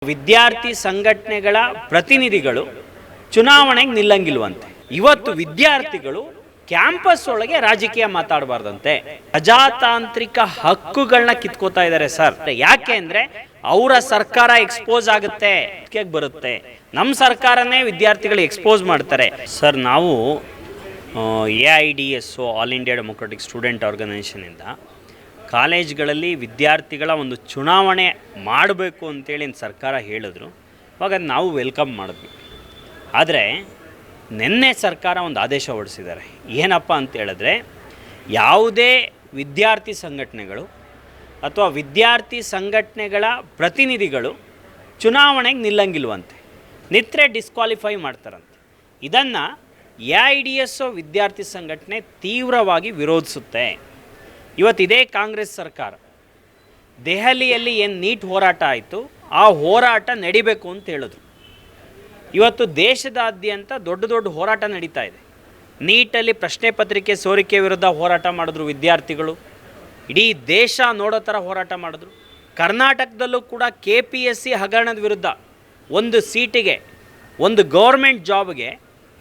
ವಿದ್ಯಾರ್ಥಿ ಸಂಘಟನೆಗಳ ಪ್ರತಿನಿಧಿಗಳು ಚುನಾವಣೆಗೆ ನಿಲ್ಲಂಗಿಲ್ವಂತೆ. ಇವತ್ತು ವಿದ್ಯಾರ್ಥಿಗಳು ಕ್ಯಾಂಪಸ್ ಒಳಗೆ ರಾಜಕೀಯ ಮಾತಾಡಬಾರ್ದಂತೆ. ಪ್ರಜಾತಾಂತ್ರಿಕ ಹಕ್ಕುಗಳನ್ನ ಕಿತ್ಕೋತಾ ಇದ್ದಾರೆ ಸರ್. ಯಾಕೆ ಅಂದ್ರೆ ಅವರ ಸರ್ಕಾರ ಎಕ್ಸ್ಪೋಸ್ ಆಗುತ್ತೆ, ಬರುತ್ತೆ. ನಮ್ಮ ಸರ್ಕಾರನೇ ವಿದ್ಯಾರ್ಥಿಗಳು ಎಕ್ಸ್ಪೋಸ್ ಮಾಡ್ತಾರೆ ಸರ್. ನಾವು AIDS all India democratic student organisation ಇಂದ ಕಾಲೇಜ್ಗಳಲ್ಲಿ ವಿದ್ಯಾರ್ಥಿಗಳ ಒಂದು ಚುನಾವಣೆ ಮಾಡಬೇಕು ಅಂತೇಳಿ ಸರ್ಕಾರ ಹೇಳಿದ್ರು. ಅವಾಗ ನಾವು ವೆಲ್ಕಮ್ ಮಾಡಿದ್ವಿ. ಆದರೆ ನಿನ್ನೆ ಸರ್ಕಾರ ಒಂದು ಆದೇಶ ಹೊರಡಿಸಿದ್ದಾರೆ. ಏನಪ್ಪ ಅಂತ ಹೇಳಿದ್ರೆ, ಯಾವುದೇ ವಿದ್ಯಾರ್ಥಿ ಸಂಘಟನೆಗಳು ಅಥವಾ ವಿದ್ಯಾರ್ಥಿ ಸಂಘಟನೆಗಳ ಪ್ರತಿನಿಧಿಗಳು ಚುನಾವಣೆಗೆ ನಿಲ್ಲಂಗಿಲ್ವಂತೆ. ನಿತ್ರೆ ಡಿಸ್ಕ್ವಾಲಿಫೈ ಮಾಡ್ತಾರಂತೆ. ಇದನ್ನು AIDS ವಿದ್ಯಾರ್ಥಿ ಸಂಘಟನೆ ತೀವ್ರವಾಗಿ ವಿರೋಧಿಸುತ್ತೆ. ಇವತ್ತು ಇದೇ ಕಾಂಗ್ರೆಸ್ ಸರ್ಕಾರ ದೆಹಲಿಯಲ್ಲಿ ಏನು ನೀಟ್ ಹೋರಾಟ ಆಯಿತು, ಆ ಹೋರಾಟ ನಡಿಬೇಕು ಅಂತ ಹೇಳಿದ್ರು. ಇವತ್ತು ದೇಶದಾದ್ಯಂತ ದೊಡ್ಡ ದೊಡ್ಡ ಹೋರಾಟ ನಡೀತಾ ಇದೆ. ನೀಟಲ್ಲಿ ಪ್ರಶ್ನೆ ಪತ್ರಿಕೆ ಸೋರಿಕೆ ವಿರುದ್ಧ ಹೋರಾಟ ಮಾಡಿದ್ರು ವಿದ್ಯಾರ್ಥಿಗಳು. ಇಡೀ ದೇಶ ನೋಡೋ ಥರ ಹೋರಾಟ ಮಾಡಿದ್ರು. ಕರ್ನಾಟಕದಲ್ಲೂ ಕೂಡ KPSC ಹಗರಣದ ವಿರುದ್ಧ ಒಂದು ಸೀಟಿಗೆ, ಒಂದು ಗೌರ್ಮೆಂಟ್ ಜಾಬ್ಗೆ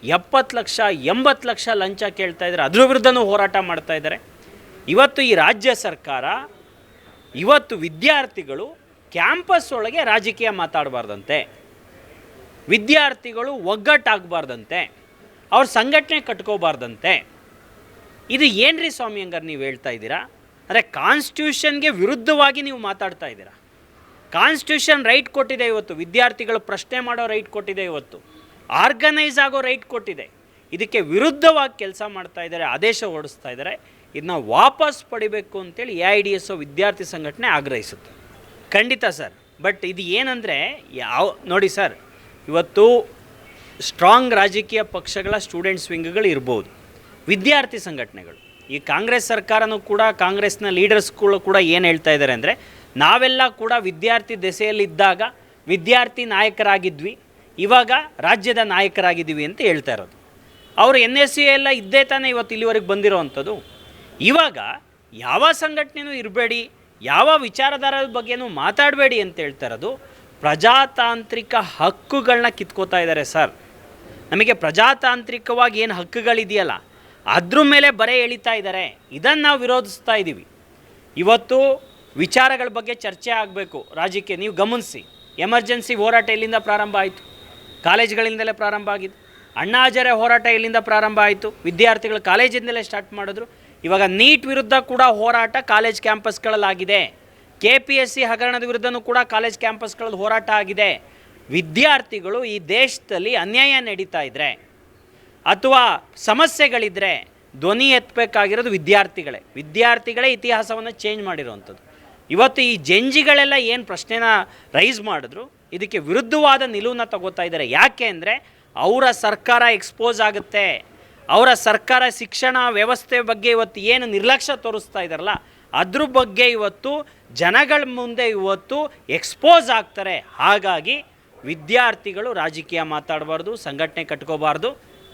70 ಲಕ್ಷ 80 ಲಕ್ಷ ಲಂಚ ಕೇಳ್ತಾ ಇದ್ದಾರೆ. ಅದ್ರ ವಿರುದ್ಧನೂ ಹೋರಾಟ ಮಾಡ್ತಾ ಇದ್ದಾರೆ. ಇವತ್ತು ಈ ರಾಜ್ಯ ಸರ್ಕಾರ ಇವತ್ತು ವಿದ್ಯಾರ್ಥಿಗಳು ಕ್ಯಾಂಪಸ್ ಒಳಗೆ ರಾಜಕೀಯ ಮಾತಾಡಬಾರ್ದಂತೆ, ವಿದ್ಯಾರ್ಥಿಗಳು ಒಗ್ಗಟ್ಟಾಗಬಾರ್ದಂತೆ, ಅವ್ರ ಸಂಘಟನೆ ಕಟ್ಕೋಬಾರ್ದಂತೆ. ಇದು ಏನ್ರಿ ಸ್ವಾಮಿ ಹಂಗಾರೆ ನೀವು ಹೇಳ್ತಾ ಇದ್ದೀರಾ? ಅಂದರೆ ಕಾನ್ಸ್ಟಿಟ್ಯೂಷನ್ಗೆ ವಿರುದ್ಧವಾಗಿ ನೀವು ಮಾತಾಡ್ತಾ ಇದ್ದೀರಾ. ಕಾನ್ಸ್ಟಿಟ್ಯೂಷನ್ ರೈಟ್ ಕೊಟ್ಟಿದೆ, ಇವತ್ತು ವಿದ್ಯಾರ್ಥಿಗಳು ಪ್ರಶ್ನೆ ಮಾಡೋ ರೈಟ್ ಕೊಟ್ಟಿದೆ, ಇವತ್ತು ಆರ್ಗನೈಸ್ ಆಗೋ ರೈಟ್ ಕೊಟ್ಟಿದೆ. ಇದಕ್ಕೆ ವಿರುದ್ಧವಾಗಿ ಕೆಲಸ ಮಾಡ್ತಾ ಇದ್ದಾರೆ, ಆದೇಶ ಹೊರಡಿಸ್ತಾ ಇದ್ದಾರೆ. ಇದನ್ನ ವಾಪಸ್ ಪಡಿಬೇಕು ಅಂತೇಳಿ AIDS ವಿದ್ಯಾರ್ಥಿ ಸಂಘಟನೆ ಆಗ್ರಹಿಸುತ್ತೆ. ಖಂಡಿತ ಸರ್. ಬಟ್ ಇದು ಏನಂದರೆ ನೋಡಿ ಸರ್, ಇವತ್ತು ಸ್ಟ್ರಾಂಗ್ ರಾಜಕೀಯ ಪಕ್ಷಗಳ ಸ್ಟೂಡೆಂಟ್ಸ್ ವಿಂಗ್ಗಳು ಇರ್ಬೋದು, ವಿದ್ಯಾರ್ಥಿ ಸಂಘಟನೆಗಳು. ಈ ಕಾಂಗ್ರೆಸ್ ಸರ್ಕಾರನೂ ಕೂಡ, ಕಾಂಗ್ರೆಸ್ನ ಲೀಡರ್ಸ್ಗಳು ಕೂಡ ಏನು ಹೇಳ್ತಾ ಇದ್ದಾರೆ ಅಂದರೆ, ನಾವೆಲ್ಲ ಕೂಡ ವಿದ್ಯಾರ್ಥಿ ದೆಸೆಯಲ್ಲಿದ್ದಾಗ ವಿದ್ಯಾರ್ಥಿ ನಾಯಕರಾಗಿದ್ವಿ, ಇವಾಗ ರಾಜ್ಯದ ನಾಯಕರಾಗಿದ್ದೀವಿ ಅಂತ ಹೇಳ್ತಾ ಇರೋದು. ಅವರು NSC ಎಲ್ಲ ಇದ್ದೇ ತಾನೇ ಇವತ್ತು ಇಲ್ಲಿವರೆಗೆ ಬಂದಿರೋ ಅಂಥದ್ದು. ಇವಾಗ ಯಾವ ಸಂಘಟನೆಯೂ ಇರಬೇಡಿ, ಯಾವ ವಿಚಾರಧಾರದ ಬಗ್ಗೆನೂ ಮಾತಾಡಬೇಡಿ ಅಂತ ಹೇಳ್ತಾ ಇರೋದು. ಪ್ರಜಾತಾಂತ್ರಿಕ ಹಕ್ಕುಗಳನ್ನ ಕಿತ್ಕೋತಾ ಇದ್ದಾರೆ ಸರ್. ನಮಗೆ ಪ್ರಜಾತಾಂತ್ರಿಕವಾಗಿ ಏನು ಹಕ್ಕುಗಳಿದೆಯಲ್ಲ ಅದ್ರ ಮೇಲೆ ಬರೆ ಎಳಿತಾ ಇದ್ದಾರೆ. ಇದನ್ನು ನಾವು ವಿರೋಧಿಸ್ತಾ ಇದ್ದೀವಿ. ಇವತ್ತು ವಿಚಾರಗಳ ಬಗ್ಗೆ ಚರ್ಚೆ ಆಗಬೇಕು ರಾಜ್ಯಕ್ಕೆ. ನೀವು ಗಮನಿಸಿ, ಎಮರ್ಜೆನ್ಸಿ ಹೋರಾಟ ಎಲ್ಲಿಂದ ಪ್ರಾರಂಭ ಆಯಿತು? ಕಾಲೇಜ್ಗಳಿಂದಲೇ ಪ್ರಾರಂಭ ಆಗಿದೆ. ಅಣ್ಣಾ ಹಜಾರೆ ಹೋರಾಟ ಎಲ್ಲಿಂದ ಪ್ರಾರಂಭ ಆಯಿತು? ವಿದ್ಯಾರ್ಥಿಗಳು ಕಾಲೇಜಿಂದಲೇ ಸ್ಟಾರ್ಟ್ ಮಾಡಿದ್ರು. ಇವಾಗ ನೀಟ್ ವಿರುದ್ಧ ಕೂಡ ಹೋರಾಟ ಕಾಲೇಜ್ ಕ್ಯಾಂಪಸ್ಗಳಲ್ಲಾಗಿದೆ. KPSC ಹಗರಣದ ವಿರುದ್ಧನೂ ಕೂಡ ಕಾಲೇಜ್ ಕ್ಯಾಂಪಸ್ಗಳಲ್ಲಿ ಹೋರಾಟ ಆಗಿದೆ. ವಿದ್ಯಾರ್ಥಿಗಳು ಈ ದೇಶದಲ್ಲಿ ಅನ್ಯಾಯ ನಡೀತಾ ಇದ್ದರೆ ಅಥವಾ ಸಮಸ್ಯೆಗಳಿದ್ದರೆ ಧ್ವನಿ ಎತ್ತಬೇಕಾಗಿರೋದು ವಿದ್ಯಾರ್ಥಿಗಳೇ ಇತಿಹಾಸವನ್ನು ಚೇಂಜ್ ಮಾಡಿರೋವಂಥದ್ದು. ಇವತ್ತು ಈ ಜಂಜಿಗಳೆಲ್ಲ ಏನು ಪ್ರಶ್ನೆನ ರೈಸ್ ಮಾಡಿದ್ರು, ಇದಕ್ಕೆ ವಿರುದ್ಧವಾದ ನಿಲುವನ್ನು ತಗೋತಾ ಇದ್ದಾರೆ. ಯಾಕೆ ಅಂದರೆ ಅವರ ಸರ್ಕಾರ ಎಕ್ಸ್ಪೋಸ್ ಆಗುತ್ತೆ. ಅವರ ಸರ್ಕಾರ ಶಿಕ್ಷಣ ವ್ಯವಸ್ಥೆ ಬಗ್ಗೆ ಇವತ್ತು ಏನು ನಿರ್ಲಕ್ಷ್ಯ ತೋರಿಸ್ತಾ ಇದ್ದಾರಲ್ಲ ಅದ್ರ ಬಗ್ಗೆ ಇವತ್ತು ಜನಗಳ ಮುಂದೆ ಇವತ್ತು ಎಕ್ಸ್ಪೋಸ್ ಆಗ್ತಾರೆ. ಹಾಗಾಗಿ ವಿದ್ಯಾರ್ಥಿಗಳು ರಾಜಕೀಯ ಮಾತಾಡಬಾರ್ದು, ಸಂಘಟನೆ ಕಟ್ಕೋಬಾರ್ದು.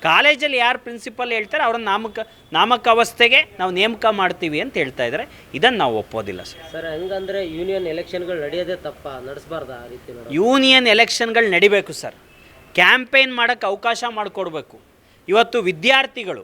ಕಾಲೇಜಲ್ಲಿ ಯಾರು ಪ್ರಿನ್ಸಿಪಲ್ ಹೇಳ್ತಾರೆ ಅವ್ರನ್ನ ನಾಮಕ ಅವಸ್ಥೆಗೆ ನಾವು ನೇಮಕ ಮಾಡ್ತೀವಿ ಅಂತ ಹೇಳ್ತಾ ಇದ್ದಾರೆ. ಇದನ್ನು ನಾವು ಒಪ್ಪೋದಿಲ್ಲ ಸರ್. ಹಂಗಂದ್ರೆ ಯೂನಿಯನ್ ಎಲೆಕ್ಷನ್ಗಳು ನಡೆಯೋದೇ ತಪ್ಪ, ನಡೆಸಬಾರ್ದು ಆ ರೀತಿ? ಯೂನಿಯನ್ ಎಲೆಕ್ಷನ್ಗಳು ನಡಿಬೇಕು ಸರ್. ಕ್ಯಾಂಪೇನ್ ಮಾಡೋಕ್ಕೆ ಅವಕಾಶ ಮಾಡಿಕೊಡ್ಬೇಕು. ಇವತ್ತು ವಿದ್ಯಾರ್ಥಿಗಳು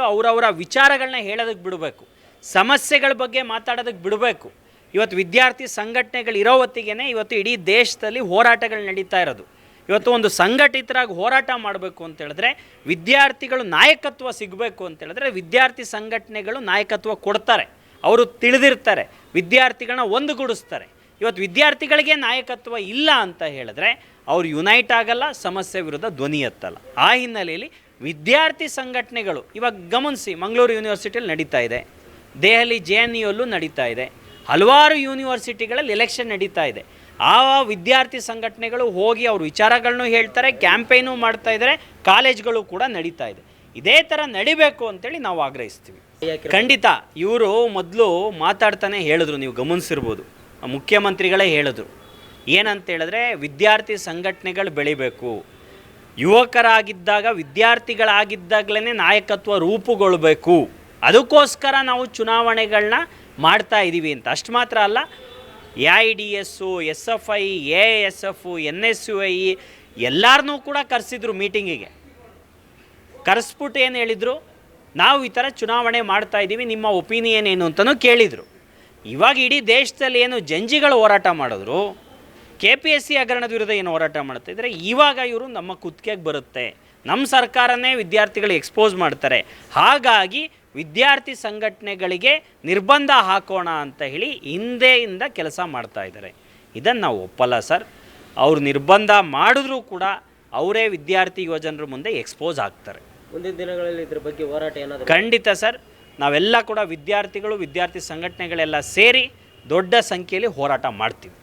ಅವರವರ ವಿಚಾರಗಳನ್ನ ಹೇಳೋದಕ್ಕೆ ಬಿಡಬೇಕು, ಸಮಸ್ಯೆಗಳ ಬಗ್ಗೆ ಮಾತಾಡೋದಕ್ಕೆ ಬಿಡಬೇಕು. ಇವತ್ತು ವಿದ್ಯಾರ್ಥಿ ಸಂಘಟನೆಗಳು ಇರೋ ಹೊತ್ತಿಗೆ ಇವತ್ತು ಇಡೀ ದೇಶದಲ್ಲಿ ಹೋರಾಟಗಳು ನಡೀತಾ ಇರೋದು. ಇವತ್ತು ಒಂದು ಸಂಘಟಿತರಾಗಿ ಹೋರಾಟ ಮಾಡಬೇಕು ಅಂತ ಹೇಳಿದ್ರೆ, ವಿದ್ಯಾರ್ಥಿಗಳು ನಾಯಕತ್ವ ಸಿಗಬೇಕು ಅಂತ ಹೇಳಿದ್ರೆ ವಿದ್ಯಾರ್ಥಿ ಸಂಘಟನೆಗಳು ನಾಯಕತ್ವ ಕೊಡ್ತಾರೆ. ಅವರು ತಿಳಿದಿರ್ತಾರೆ, ವಿದ್ಯಾರ್ಥಿಗಳನ್ನ ಒಂದುಗೂಡಿಸ್ತಾರೆ. ಇವತ್ತು ವಿದ್ಯಾರ್ಥಿಗಳಿಗೆ ನಾಯಕತ್ವ ಇಲ್ಲ ಅಂತ ಹೇಳಿದ್ರೆ ಅವರು ಯುನೈಟ್ ಆಗಲ್ಲ, ಸಮಸ್ಯೆ ವಿರುದ್ಧ ಧ್ವನಿ ಎತ್ತಲ್ಲ. ಆ ಹಿನ್ನೆಲೆಯಲ್ಲಿ ವಿದ್ಯಾರ್ಥಿ ಸಂಘಟನೆಗಳು ಇವಾಗ ಗಮನಿಸಿ, ಮಂಗಳೂರು ಯೂನಿವರ್ಸಿಟಿಯಲ್ಲಿ ನಡೀತಾ ಇದೆ, ದೆಹಲಿ JNUಯಲ್ಲೂ ನಡೀತಾ ಇದೆ, ಹಲವಾರು ಯೂನಿವರ್ಸಿಟಿಗಳಲ್ಲಿ ಎಲೆಕ್ಷನ್ ನಡೀತಾ ಇದೆ. ಆ ವಿದ್ಯಾರ್ಥಿ ಸಂಘಟನೆಗಳು ಹೋಗಿ ಅವ್ರ ವಿಚಾರಗಳನ್ನು ಹೇಳ್ತಾರೆ, ಕ್ಯಾಂಪೇನು ಮಾಡ್ತಾ ಇದ್ದಾರೆ, ಕಾಲೇಜ್ಗಳು ಕೂಡ ನಡೀತಾ ಇದೆ. ಇದೇ ಥರ ನಡಿಬೇಕು ಅಂತೇಳಿ ನಾವು ಆಗ್ರಹಿಸ್ತೀವಿ. ಖಂಡಿತ. ಇವರು ಮೊದಲು ಮಾತಾಡ್ತಾನೆ ಹೇಳಿದ್ರು, ನೀವು ಗಮನಿಸಿರ್ಬೋದು, ಮುಖ್ಯಮಂತ್ರಿಗಳೇ ಹೇಳಿದ್ರು. ಏನಂತ ಹೇಳಿದ್ರೆ, ವಿದ್ಯಾರ್ಥಿ ಸಂಘಟನೆಗಳು ಬೆಳಿಬೇಕು, ಯುವಕರಾಗಿದ್ದಾಗ ವಿದ್ಯಾರ್ಥಿಗಳಾಗಿದ್ದಾಗಲೇ ನಾಯಕತ್ವ ರೂಪುಗೊಳ್ಳಬೇಕು, ಅದಕ್ಕೋಸ್ಕರ ನಾವು ಚುನಾವಣೆಗಳನ್ನ ಮಾಡ್ತಾ ಇದ್ದೀವಿ ಅಂತ. ಅಷ್ಟು ಮಾತ್ರ ಅಲ್ಲ, AIDS, SFI, ASF, NSUI ಎಲ್ಲರನ್ನೂ ಕೂಡ ಕರೆಸಿದ್ರು ಮೀಟಿಂಗಿಗೆ. ಕರೆಸ್ಬಿಟ್ಟು ಏನು ಹೇಳಿದರು, ನಾವು ಈ ಥರ ಚುನಾವಣೆ ಮಾಡ್ತಾ ಇದ್ದೀವಿ, ನಿಮ್ಮ ಒಪಿನಿಯನ್ ಏನು ಅಂತಲೂ ಕೇಳಿದರು. ಇವಾಗ ಇಡೀ ದೇಶದಲ್ಲಿ ಏನು ಜಂಜಿಗಳು ಹೋರಾಟ ಮಾಡಿದ್ರು, KPSC ಹಗರಣದ ವಿರುದ್ಧ ಏನು ಹೋರಾಟ ಮಾಡ್ತಾ ಇದ್ದಾರೆ, ಇವಾಗ ಇವರು ನಮ್ಮ ಕುತ್ತಿಗೆಗೆ ಬರುತ್ತೆ, ನಮ್ಮ ಸರ್ಕಾರನೇ ವಿದ್ಯಾರ್ಥಿಗಳು ಎಕ್ಸ್ಪೋಸ್ ಮಾಡ್ತಾರೆ, ಹಾಗಾಗಿ ವಿದ್ಯಾರ್ಥಿ ಸಂಘಟನೆಗಳಿಗೆ ನಿರ್ಬಂಧ ಹಾಕೋಣ ಅಂತ ಹೇಳಿ ಹಿಂದೆಯಿಂದ ಕೆಲಸ ಮಾಡ್ತಾ ಇದ್ದಾರೆ. ಇದನ್ನು ನಾವು ಒಪ್ಪಲ್ಲ ಸರ್. ಅವರು ನಿರ್ಬಂಧ ಮಾಡಿದ್ರೂ ಕೂಡ ಅವರೇ ವಿದ್ಯಾರ್ಥಿ ಯುವಜನರ ಮುಂದೆ ಎಕ್ಸ್ಪೋಸ್ ಆಗ್ತಾರೆ. ಮುಂದಿನ ದಿನಗಳಲ್ಲಿ ಇದ್ರ ಬಗ್ಗೆ ಹೋರಾಟ ಏನಾದರೂ? ಖಂಡಿತ ಸರ್, ನಾವೆಲ್ಲ ಕೂಡ ವಿದ್ಯಾರ್ಥಿಗಳು, ವಿದ್ಯಾರ್ಥಿ ಸಂಘಟನೆಗಳೆಲ್ಲ ಸೇರಿ ದೊಡ್ಡ ಸಂಖ್ಯೆಯಲ್ಲಿ ಹೋರಾಟ ಮಾಡ್ತೀವಿ.